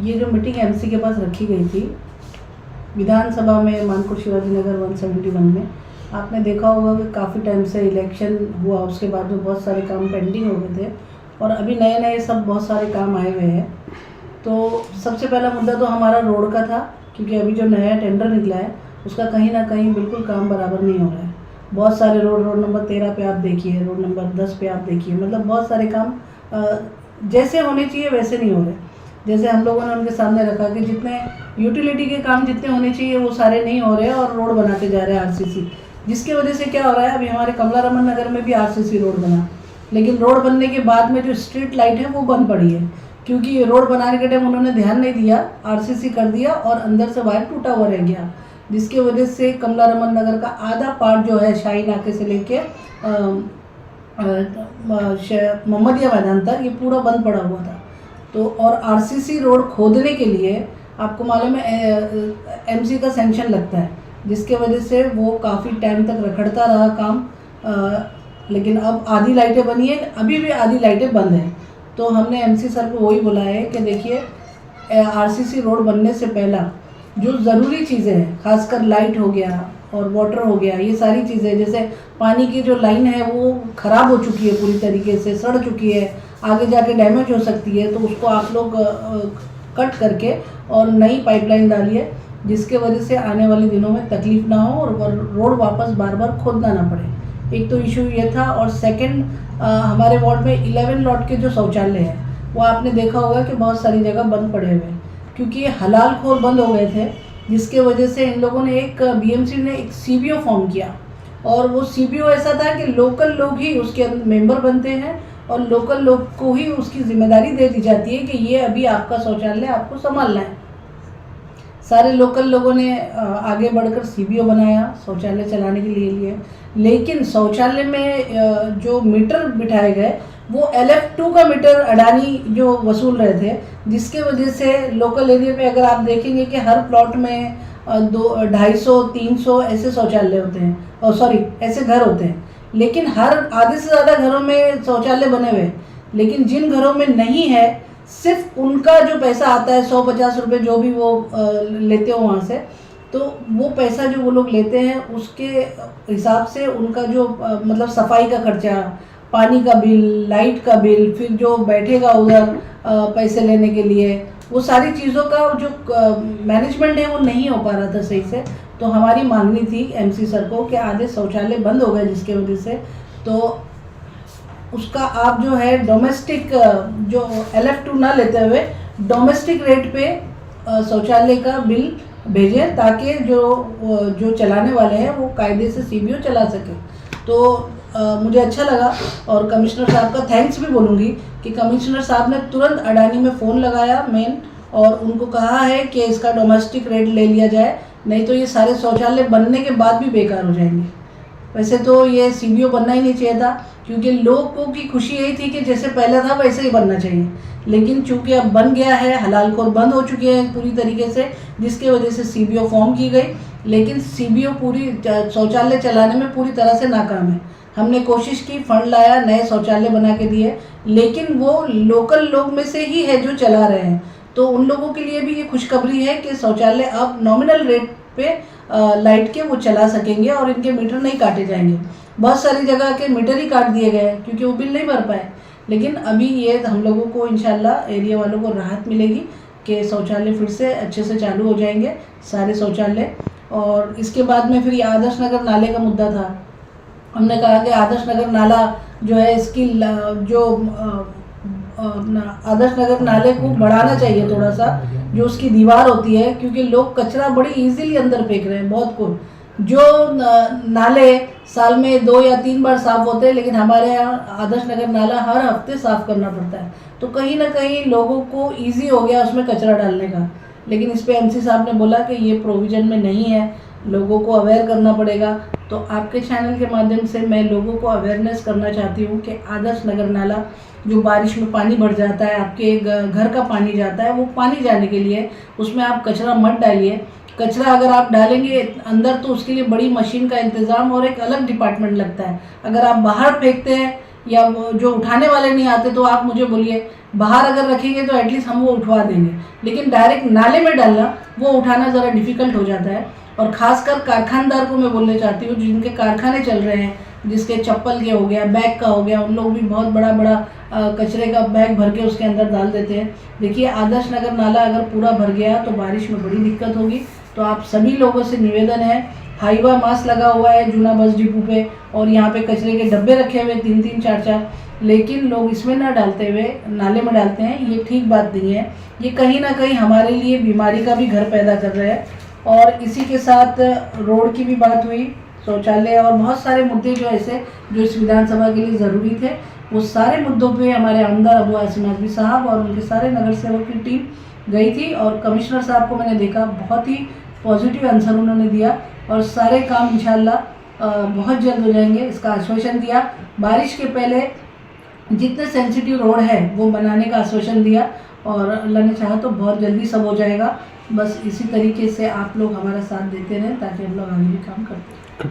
ये जो meeting MC के पास रखी गई थी विधानसभा में मानपुर शिवाजी नगर 171 में, आपने देखा होगा कि काफ़ी टाइम से इलेक्शन हुआ, उसके बाद में बहुत सारे काम पेंडिंग हो गए थे और अभी नए नए सब बहुत सारे काम आए हुए हैं। तो सबसे पहला मुद्दा तो हमारा रोड का था, क्योंकि अभी जो नया टेंडर निकला है उसका कहीं ना कहीं बिल्कुल काम बराबर नहीं हो रहा है। बहुत सारे रोड नंबर 13 पे आप देखिए, रोड नंबर 10 पे आप देखिए, मतलब बहुत सारे काम जैसे होने चाहिए वैसे नहीं हो रहे। जैसे हम लोगों ने उनके सामने रखा कि जितने यूटिलिटी के काम जितने होने चाहिए वो सारे नहीं हो रहे हैं और रोड बनाते जा रहे हैं आरसीसी, जिसकी वजह से क्या हो रहा है, अभी हमारे कमला रमन नगर में भी आरसीसी रोड बना, लेकिन रोड बनने के बाद में जो स्ट्रीट लाइट है वो बंद पड़ी है, क्योंकि रोड बनाने के टाइम उन्होंने ध्यान नहीं दिया, आरसीसी कर दिया और अंदर से वायर टूटा हुआ रह गया, जिसकी वजह से कमला रमन नगर का आधा पार्ट जो है शाही नाके से लेके मोहम्मदिया मैदान तक ये पूरा बंद पड़ा हुआ था। तो और आरसीसी रोड खोदने के लिए आपको मालूम है एमसी का सैंक्शन लगता है, जिसके वजह से वो काफ़ी टाइम तक रखड़ता रहा काम। लेकिन अब आधी लाइटें बनी है, अभी भी आधी लाइटें बंद हैं। तो हमने एमसी सर को वही बोला है कि देखिए आरसीसी रोड बनने से पहला जो ज़रूरी चीज़ें हैं, खासकर लाइट हो गया और वाटर हो गया, ये सारी चीज़ें, जैसे पानी की जो लाइन है वो ख़राब हो चुकी है, पूरी तरीके से सड़ चुकी है, आगे जाके डैमेज हो सकती है, तो उसको आप लोग कट करके और नई पाइपलाइन डालिए, जिसके वजह से आने वाले दिनों में तकलीफ ना हो और रोड वापस बार बार खोदना ना पड़े। एक तो इशू ये था। और सेकंड, हमारे वार्ड में 11 लॉट के जो शौचालय हैं वो आपने देखा होगा कि बहुत सारी जगह बंद पड़े हुए हैं, क्योंकि ये हलाल खोर बंद हो गए थे, जिसके वजह से इन लोगों ने बीएमसी ने एक सीबीओ फॉर्म किया, और वो सीबीओ ऐसा था कि लोकल लोग ही उसके मेंबर बनते हैं और लोकल लोग को ही उसकी जिम्मेदारी दे दी जाती है कि ये अभी आपका शौचालय आपको संभालना है। सारे लोकल लोगों ने आगे बढ़कर सीबीओ बनाया, शौचालय चलाने के लिए, लेकिन शौचालय में जो मीटर बिठाए गए वो LF2 का मीटर अडानी जो वसूल रहे थे, जिसके वजह से लोकल एरिया पे अगर आप देखेंगे कि हर प्लॉट में 250-300 ऐसे शौचालय होते हैं, और सॉरी ऐसे घर होते हैं, लेकिन हर आधे से ज़्यादा घरों में शौचालय बने हुए हैं, लेकिन जिन घरों में नहीं है सिर्फ उनका जो पैसा आता है 150 रुपये जो भी वो लेते हो वहाँ से, तो वो पैसा जो वो लोग लेते हैं उसके हिसाब से उनका जो मतलब सफाई का खर्चा, पानी का बिल, लाइट का बिल, फिर जो बैठेगा उधर पैसे लेने के लिए, वो सारी चीज़ों का जो मैनेजमेंट है वो नहीं हो पा रहा था सही से। तो हमारी मांगनी थी एमसी सर को कि आधे शौचालय बंद हो गए, जिसके वजह से तो उसका आप जो है डोमेस्टिक जो LF2 ना लेते हुए डोमेस्टिक रेट पे शौचालय का बिल भेजें, ताकि जो चलाने वाले हैं वो कायदे से सीबीओ चला सके। तो मुझे अच्छा लगा, और कमिश्नर साहब का थैंक्स भी बोलूँगी कि कमिश्नर साहब ने तुरंत अडानी में फ़ोन लगाया मेन, और उनको कहा है कि इसका डोमेस्टिक रेट ले लिया जाए, नहीं तो ये सारे शौचालय बनने के बाद भी बेकार हो जाएंगे। वैसे तो ये सीबीओ बनना ही नहीं चाहिए था, क्योंकि लोगों की खुशी यही थी कि जैसे पहले था वैसे ही बनना चाहिए, लेकिन चूंकि अब बन गया है, हलाल खोर बंद हो चुके हैं पूरी तरीके से, जिसके वजह से सीबीओ फॉर्म की गई, लेकिन सीबीओ पूरी शौचालय चलाने में पूरी तरह से नाकाम है। हमने कोशिश की, फंड लाया, नए शौचालय बना के दिए, लेकिन वो लोकल लोग में से ही है जो चला रहे हैं। तो उन लोगों के लिए भी ये खुशखबरी है कि शौचालय अब नॉमिनल रेट पे लाइट के वो चला सकेंगे और इनके मीटर नहीं काटे जाएंगे। बहुत सारी जगह के मीटर ही काट दिए गए क्योंकि वो बिल नहीं भर पाए, लेकिन अभी ये हम लोगों को इंशाल्लाह एरिया वालों को राहत मिलेगी कि शौचालय फिर से अच्छे से चालू हो जाएंगे सारे शौचालय। और इसके बाद में फिर ये आदर्श नगर नाले का मुद्दा था। हमने कहा कि आदर्श नगर नाला जो है इसकी जो आदर्श नगर नाले को बढ़ाना चाहिए थोड़ा सा, जो उसकी दीवार होती है, क्योंकि लोग कचरा बड़ी इजीली अंदर फेंक रहे हैं बहुत को। जो नाले साल में 2 या 3 बार साफ होते हैं, लेकिन हमारे यहाँ आदर्श नगर नाला हर हफ्ते साफ करना पड़ता है, तो कहीं ना कहीं लोगों को इजी हो गया उसमें कचरा डालने का। लेकिन इस पे एमसी साहब ने बोला कि ये प्रोविज़न में नहीं है, लोगों को अवेयर करना पड़ेगा। तो आपके चैनल के माध्यम से मैं लोगों को अवेयरनेस करना चाहती हूँ कि आदर्श नगर नाला जो बारिश में पानी भर जाता है, आपके घर का पानी जाता है, वो पानी जाने के लिए उसमें आप कचरा मत डालिए। कचरा अगर आप डालेंगे अंदर तो उसके लिए बड़ी मशीन का इंतज़ाम और एक अलग डिपार्टमेंट लगता है। अगर आप बाहर फेंकते हैं या वो जो उठाने वाले नहीं आते तो आप मुझे बोलिए, बाहर अगर रखेंगे तो एटलीस्ट हम वो उठवा देंगे, लेकिन डायरेक्ट नाले में डालना वो उठाना ज़रा डिफ़िकल्ट हो जाता है। और ख़ासकर कारखानदार को मैं बोलना चाहती हूँ, जिनके कारखाने चल रहे हैं, जिसके चप्पल के हो गया, बैग का हो गया, उन लोग भी बहुत बड़ा बड़ा कचरे का बैग भर के उसके अंदर डाल देते हैं। देखिए, आदर्श नगर नाला अगर पूरा भर गया तो बारिश में बड़ी दिक्कत होगी। तो आप सभी लोगों से निवेदन है, हाईवा मास्क लगा हुआ है जूना बस डिपो पे, और यहाँ पे कचरे के डब्बे रखे हुए 3-3 4-4, लेकिन लोग इसमें ना डालते हुए नाले में डालते हैं। ये ठीक बात नहीं है, ये कहीं ना कहीं हमारे लिए बीमारी का भी घर पैदा कर रहे हैं। और इसी के साथ रोड की भी बात हुई, शौचालय और बहुत सारे मुद्दे जो ऐसे जो इस विधानसभा के लिए ज़रूरी थे, वो सारे मुद्दों पे हमारे आमदार अबू आसिम आजमी साहब और उनके सारे नगर सेवक की टीम गई थी। और कमिश्नर साहब को मैंने देखा, बहुत ही पॉजिटिव आंसर उन्होंने दिया और सारे काम इंशाल्लाह बहुत जल्द हो जाएंगे, इसका आश्वासन दिया। बारिश के पहले जितने सेंसिटिव रोड है वो बनाने का आश्वासन दिया, और अल्लाह ने चाहा तो बहुत जल्दी सब हो जाएगा। बस इसी तरीके से आप लोग हमारा साथ देते रहें ताकि हम लोग आगे भी काम करते रहें।